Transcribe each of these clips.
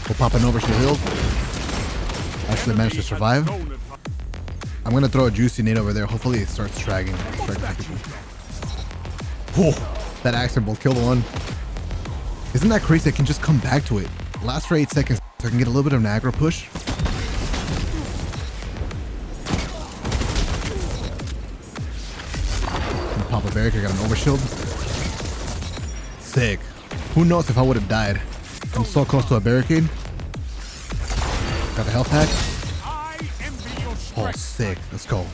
We'll pop an overshield heal. Actually managed to survive. I'm gonna throw a juicy nade over there. Hopefully it starts dragging. Whoa, that action bolt killed one. Isn't that crazy? I can just come back to it. Last for 8 seconds so I can get a little bit of an aggro push. Pop a barrier. I got an overshield. Sick. Who knows if I would have died. I'm so close to a barricade. Got the health pack. Oh, sick. Let's go.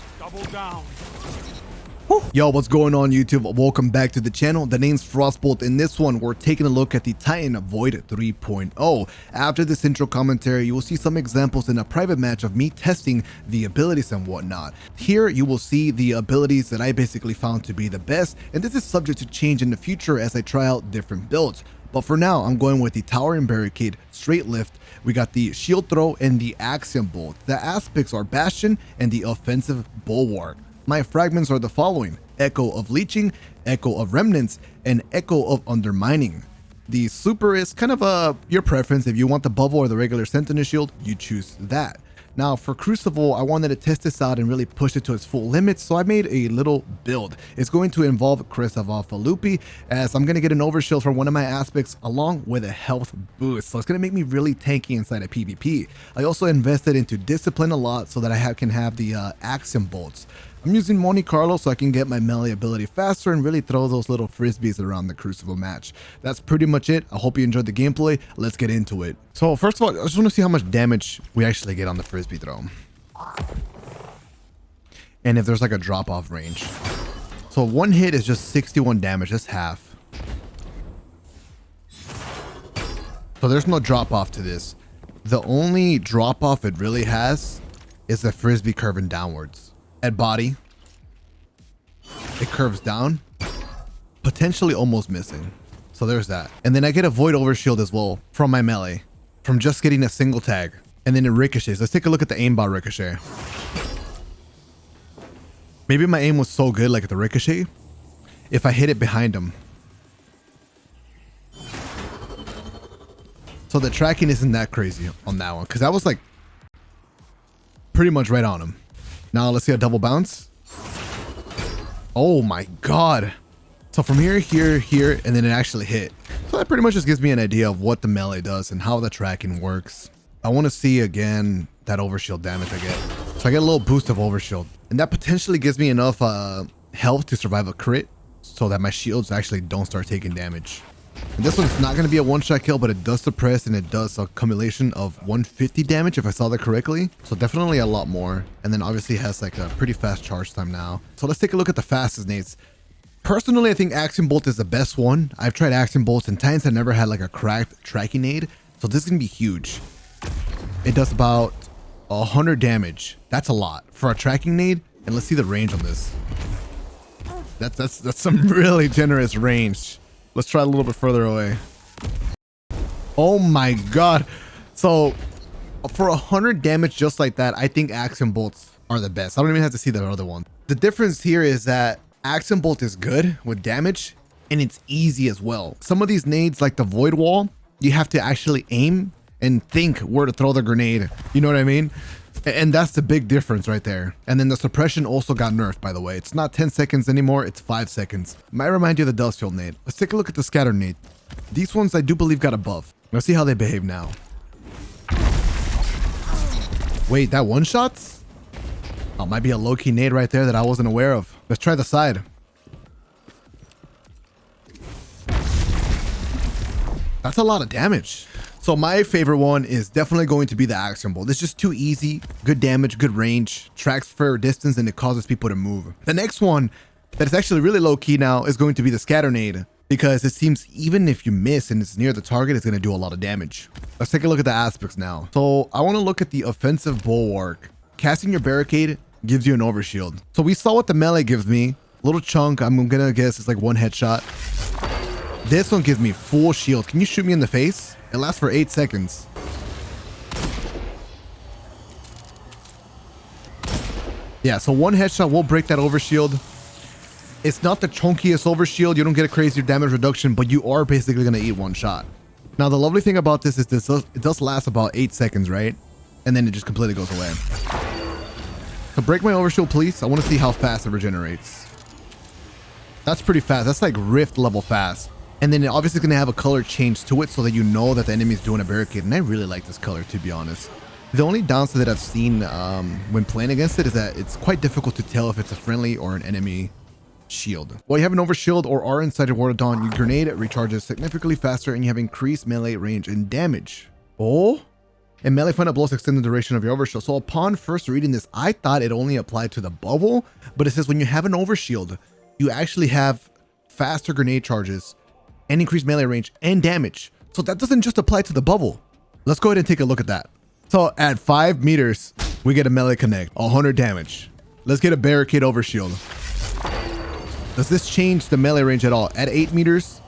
Yo, what's going on YouTube? Welcome back to the channel. The name's IFrostBolt. In this one, we're taking a look at the Titan Void 3.0. After this intro commentary, you will see some examples in a private match of me testing the abilities and whatnot. Here, you will see the abilities that I basically found to be the best, and this is subject to change in the future as I try out different builds. But for now, I'm going with the Tower and Barricade, Straight Lift. We got the Shield Throw and the Axiom Bolt. The aspects are Bastion and the Offensive Bulwark. My fragments are the following: Echo of Leeching, Echo of Remnants, and Echo of Undermining. The super is kind of your preference. If you want the bubble or the regular Sentinel Shield, you choose that. Now for Crucible, I wanted to test this out and really push it to its full limits, so I made a little build. It's going to involve CRUCIBLE, as I'm going to get an overshield from one of my aspects along with a health boost, so it's going to make me really tanky inside of PvP. I also invested into Discipline a lot so that I can have the Axiom Bolts. I'm using Monte Carlo so I can get my melee ability faster and really throw those little frisbees around the Crucible match. That's pretty much it. I hope you enjoyed the gameplay. Let's get into it. So first of all, I just want to see how much damage we actually get on the frisbee throw. And if there's like a drop off range. So one hit is just 61 damage, that's half. So there's no drop off to this. The only drop off it really has is the frisbee curving downwards. At body, it curves down, potentially almost missing. So there's that. And then I get a void overshield as well from my melee, from just getting a single tag. And then it ricochets. Let's take a look at the aimbot ricochet. Maybe my aim was so good, like at the ricochet, if I hit it behind him. So the tracking isn't that crazy on that one, because that was like pretty much right on him. Now let's see a double bounce. Oh my god. So from here, here, and then it actually hit. So that pretty much just gives me an idea of what the melee does and how the tracking works. I want to see again that overshield damage I get. So I get a little boost of overshield. And that potentially gives me enough health to survive a crit so that my shields actually don't start taking damage. And this one's not going to be a one-shot kill, but it does suppress and it does a accumulation of 150 damage if I saw that correctly. So definitely a lot more. And then obviously it has like a pretty fast charge time now. So let's take a look at the fastest nades. Personally, I think Axiom Bolt is the best one. I've tried Axiom Bolts and Titans have never had like a cracked tracking nade. So this is going to be huge. It does about 100 damage. That's a lot for a tracking nade. And let's see the range on this. That's some really generous range. Let's try a little bit further away. Oh my god. So for 100 damage just like that, I think Axiom Bolts are the best. I don't even have to see the other one. The difference here is that Axiom Bolt is good with damage and it's easy as well. Some of these nades like the Void Wall, you have to actually aim and think where to throw the grenade. You know what I mean? And that's the big difference right there. And then the suppression also got nerfed, by the way. It's not 10 seconds anymore, it's 5 seconds. Might remind you of the Dustfield nade. Let's take a look at the Scatter nade. These ones I do believe got a buff. Let's see how they behave now. Wait, that one shots? Oh, might be a low-key nade right there that I wasn't aware of. Let's try the side. That's a lot of damage. So my favorite one is definitely going to be the Axiom Bolt. It's just too easy, good damage, good range, tracks for distance, and it causes people to move. The next one that is actually really low key now is going to be the Scatter nade, because it seems even if you miss and it's near the target, it's going to do a lot of damage. Let's take a look at the aspects now. So I want to look at the Offensive Bulwark. Casting your barricade gives you an overshield. So we saw what the melee gives me. Little chunk, I'm going to guess it's like one headshot. This one gives me full shield. Can you shoot me in the face? It lasts for 8 seconds. Yeah, so one headshot will break that overshield. It's not the chunkiest overshield. You don't get a crazy damage reduction, but you are basically going to eat one shot. Now, the lovely thing about this is it does last about 8 seconds, right? And then it just completely goes away. So break my overshield, please. I want to see how fast it regenerates. That's pretty fast. That's like Rift level fast. And then it obviously going to have a color change to it so that you know that the enemy is doing a barricade. And I really like this color, to be honest. The only downside that I've seen when playing against it is that it's quite difficult to tell if it's a friendly or an enemy shield. While you have an overshield or are inside your Ward Dawn, your grenade recharges significantly faster and you have increased melee range and damage. Oh? And melee final blows extend the duration of your overshield. So upon first reading this, I thought it only applied to the bubble, but it says when you have an overshield, you actually have faster grenade charges and increased melee range and damage. So that doesn't just apply to the bubble. Let's go ahead and take a look at that. So at 5 meters, we get a melee connect, 100 damage. Let's get a barricade overshield. Does this change the melee range at all? At 8 meters,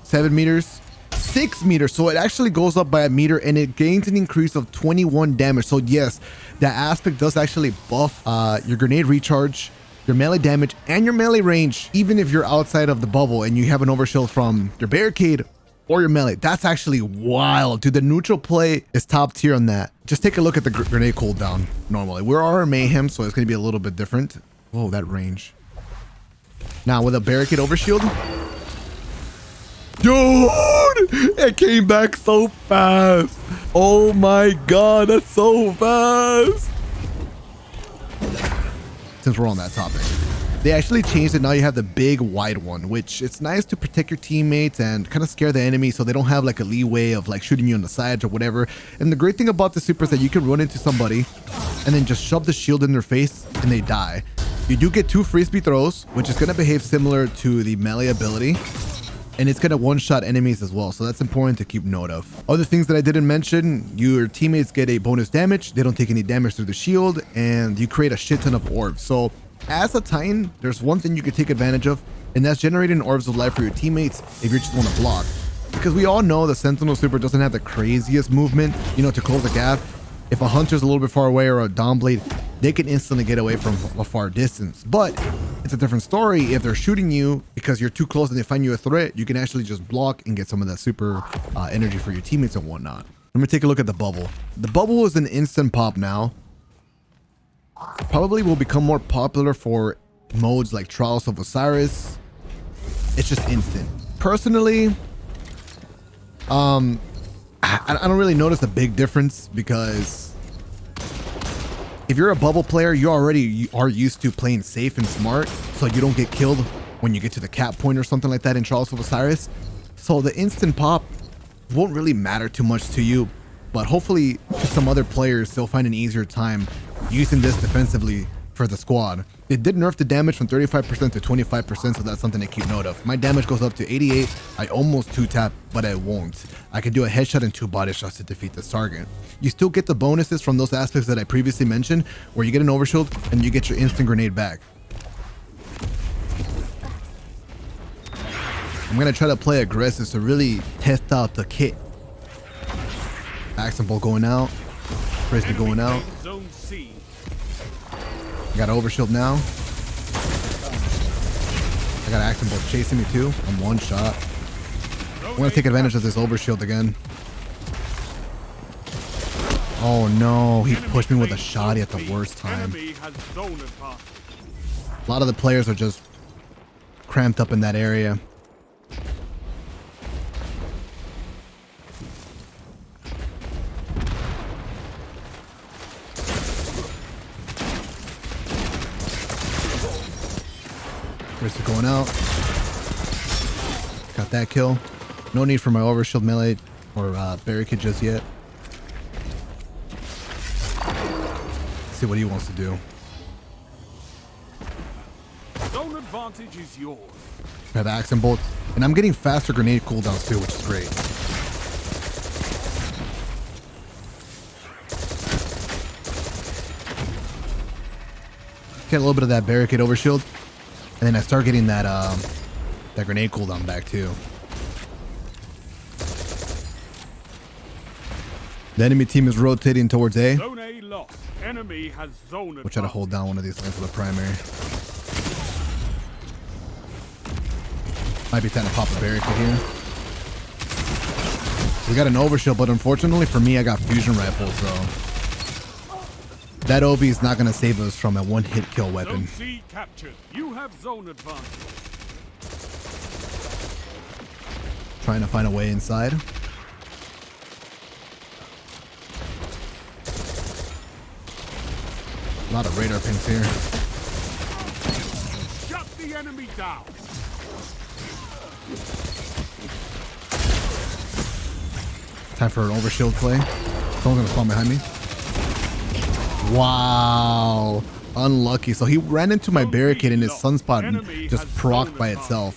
7 meters, 6 meters. So it actually goes up by a meter and it gains an increase of 21 damage. So yes, that aspect does actually buff your grenade recharge, your melee damage, and your melee range, even if you're outside of the bubble and you have an overshield from your barricade or your melee. That's actually wild. Dude, the neutral play is top tier on that. Just take a look at the grenade cooldown normally. We're our mayhem, so it's going to be a little bit different. Whoa, that range. Now with a barricade overshield. Dude, it came back so fast. Oh my god, that's so fast. Since we're on that topic, they actually changed it. Now you have the big wide one, which it's nice to protect your teammates and kind of scare the enemy so they don't have like a leeway of like shooting you on the sides or whatever. And the great thing about the super is that you can run into somebody and then just shove the shield in their face and they die. You do get 2 frisbee throws, which is going to behave similar to the melee ability. And it's going to one-shot enemies as well. So that's important to keep note of. Other things that I didn't mention, your teammates get a bonus damage. They don't take any damage through the shield. And you create a shit ton of orbs. So as a Titan, there's one thing you can take advantage of. And that's generating orbs of life for your teammates if you just want to block. Because we all know the Sentinel Super doesn't have the craziest movement, you know, to close the gap. If a hunter's a little bit far away or a Dawnblade, they can instantly get away from a far distance. But it's a different story if they're shooting you because you're too close and they find you a threat. You can actually just block and get some of that super energy for your teammates and whatnot. Let me take a look at the bubble. The bubble is an instant pop now. Probably will become more popular for modes like Trials of Osiris. It's just instant. Personally, I don't really notice a big difference because if you're a bubble player, you already are used to playing safe and smart, so you don't get killed when you get to the cap point or something like that in Trials of Osiris. So the instant pop won't really matter too much to you, but hopefully to some other players, they'll find an easier time using this defensively for the squad. It did nerf the damage from 35% to 25%, so that's something to keep note of. My damage goes up to 88. I almost 2-tap, but I won't. I can do a headshot and 2 body shots to defeat this target. You still get the bonuses from those aspects that I previously mentioned, where you get an overshield and you get your instant grenade back. I'm going to try to play aggressive to really test out the kit. Accent bolt going out. Frisbee going out. I got an overshield now. I got an accent bolt chasing me too. I'm one shot. I'm going to take advantage of this overshield again. Oh no, he pushed me with a shotty at the worst time. A lot of the players are just cramped up in that area. Wrist going out. Got that kill. No need for my overshield melee or barricade just yet. Let's see what he wants to do. Zone advantage is yours. I have accent bolts, and I'm getting faster grenade cooldowns too, which is great. Get a little bit of that barricade overshield. And then I start getting that that grenade cooldown back too. The enemy team is rotating towards A. Zone A lost. Enemy has zone. We'll try to hold down one of these lanes for the primary. Might be time to pop a barricade here. We got an overshield, but unfortunately for me, I got fusion rifles, so that OB is not going to save us from a one-hit kill weapon. Zone C captured. You have zone advantage. Trying to find a way inside. A lot of radar pings here. Shut the enemy down. Time for an overshield play. Someone's gonna spawn behind me. Wow. Unlucky. So he ran into my barricade and his sunspot just procced by itself.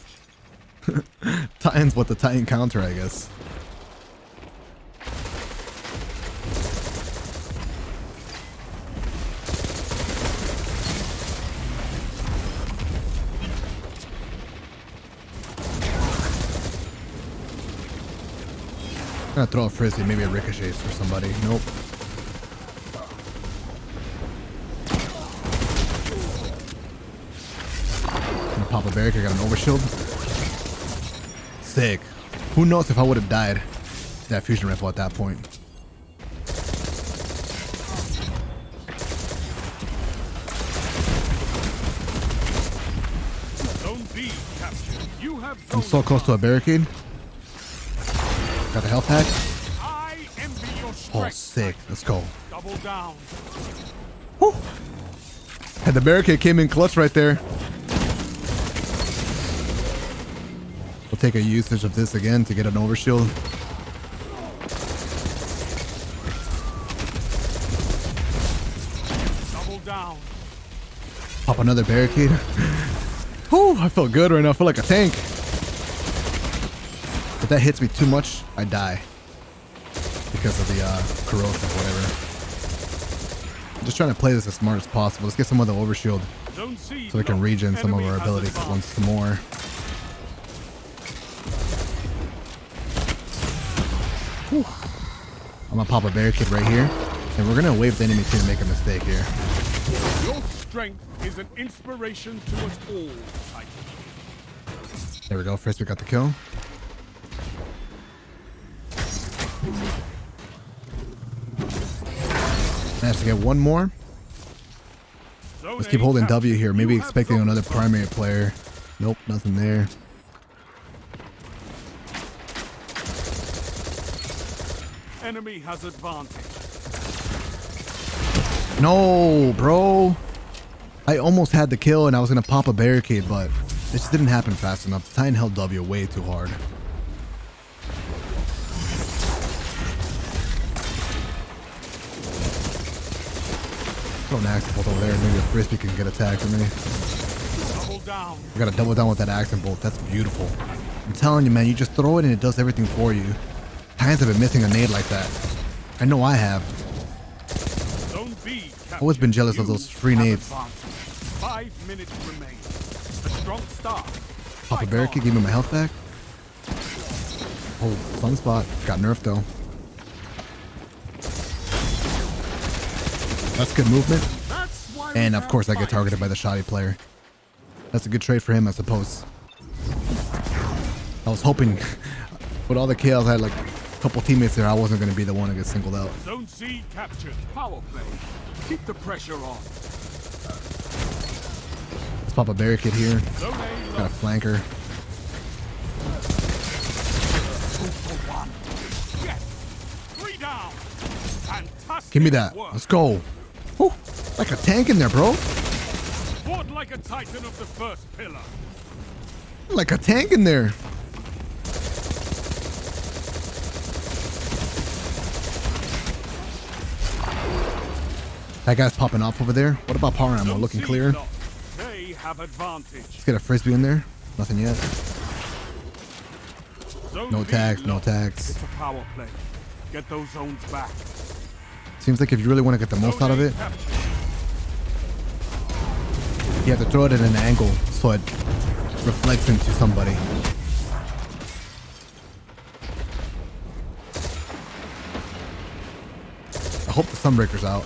Titans with the Titan counter, I guess. I'm gonna throw a frisbee, maybe a ricochets for somebody. Nope. I'm gonna pop a barricade, got an overshield. Sick. Who knows if I would have died to that fusion rifle at that point. Zone B captured. You have zone I'm so close to a barricade. Got the health pack. I envy your strength. Oh, sick. Let's go. Double down. Whew. And the barricade came in clutch right there. We'll take a usage of this again to get an overshield. Double down. Pop another barricade. Whew, I feel good right now. I feel like a tank. If that hits me too much, I die. Because of the corrosive, whatever. I'm just trying to play this as smart as possible. Let's get some of the overshield Zone C so we can regen some of our abilities once more. Whew. I'm gonna pop a barricade right here, and we're gonna wave the enemy team to make a mistake here. Your strength is an inspiration to us all, Titan. There we go. First we got the kill. Managed to get one more. Let's keep holding W here. Maybe expecting another primary player. Nope, nothing there. Enemy has advantage. No, bro. I almost had the kill and I was going to pop a barricade, but it just didn't happen fast enough. The Titan held W way too hard. Throw an accent bolt over there. Maybe a frisbee can get attacked for me. Double down. We got to double down with that accent bolt. That's beautiful. I'm telling you, man, you just throw it and it does everything for you. Titans have been missing a nade like that. I know I have. Zone B I've always been jealous of those free nades. 5 minutes remain. A strong start. Pop a barricade, give me my health back. Oh, sunspot. Got nerfed though. That's good movement. And of course I get targeted by the shoddy player. That's a good trade for him, I suppose. I was hoping with all the kills I had like a couple teammates there, I wasn't going to be the one to get singled out. Zone C captured. Power play. Keep the pressure on. Let's pop a barricade here. Zone A Got a flanker. 2 for 1. Yes. 3 down. Fantastic. Give me that. Work. Let's go. Whew. Like a tank in there, bro. Fought like a Titan of the first pillar. Like a tank in there. That guy's popping off over there. What about power ammo? Looking clear. They have advantage. Let's get a frisbee in there. Nothing yet. Zone No B tags, no lost. tags. It's a power play. Get those zones back. Seems like if you really want to get the most out of it, you have to throw it at an angle so it reflects into somebody. I hope the sunbreaker's out.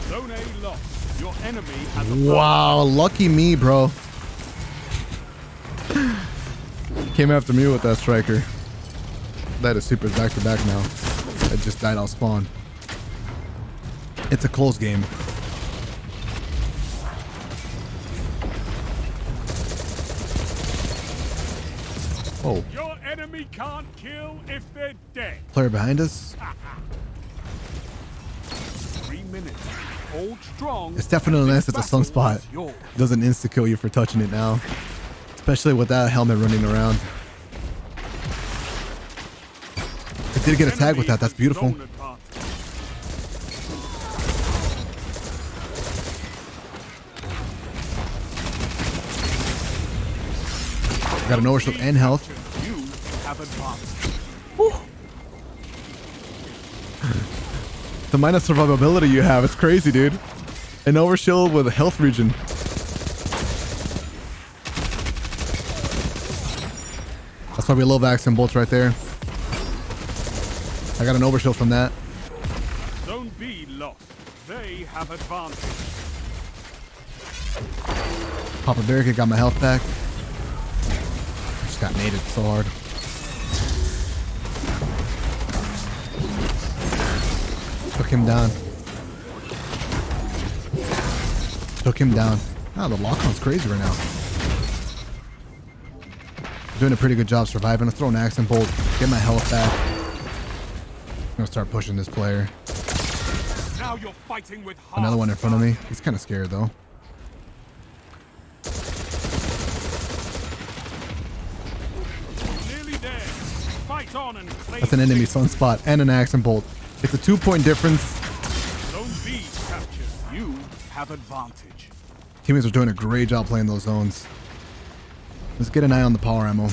Zone A lost. Your enemy has a Wow, lucky me, bro. Came after me with that striker. That is super back to back now. I just died on spawn. It's a close game. Oh. Your enemy can't kill if they're dead. Player behind us. 3 minutes. Hold strong. It's definitely nice at the sunspot. Doesn't insta kill you for touching it now. Especially with that helmet running around. I did get a tag with that. That's beautiful. Got an overshield and health. You have advantage. The minus survivability you have, it's crazy, dude. An overshield with a health regen. That's why we love accent bolts right there. I got an overshield from that. Don't be lost. They have advantage. Pop a barricade, got my health back. Just got naded so hard. Took him down. Took him down. Oh, the lock-on's crazy right now. Doing a pretty good job surviving. Let's throw an accent bolt. Get my health back. I'm gonna start pushing this player. Now you're fighting with Another one in front of me. He's kind of scared though. Nearly there. Fight on and play. That's an enemy sunspot and an accent bolt. It's a 2-point difference. Zone B captured. You have advantage. Teammates are doing a great job playing those zones. Let's get an eye on the power ammo.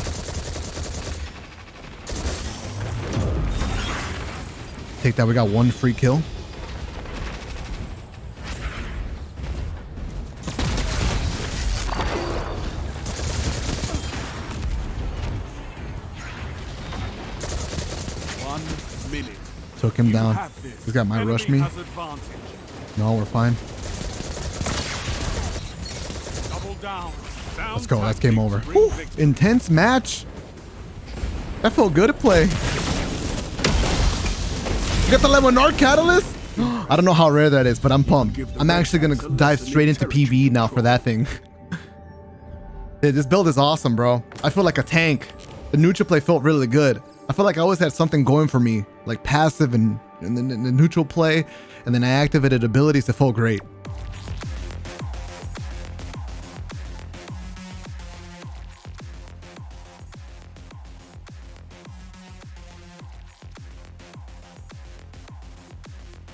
Take that. We got one free kill. Took him down. This guy might rush me. No, we're fine. Let's go. That's game over. Woo. Intense match. That felt good to play. You got the Lemonard Catalyst? I don't know how rare that is, but I'm pumped. I'm actually going to dive straight into PvE now for that thing. Dude, this build is awesome, bro. I feel like a tank. The neutral play felt really good. I feel like I always had something going for me, like passive and the neutral play, and then I activated abilities that felt great.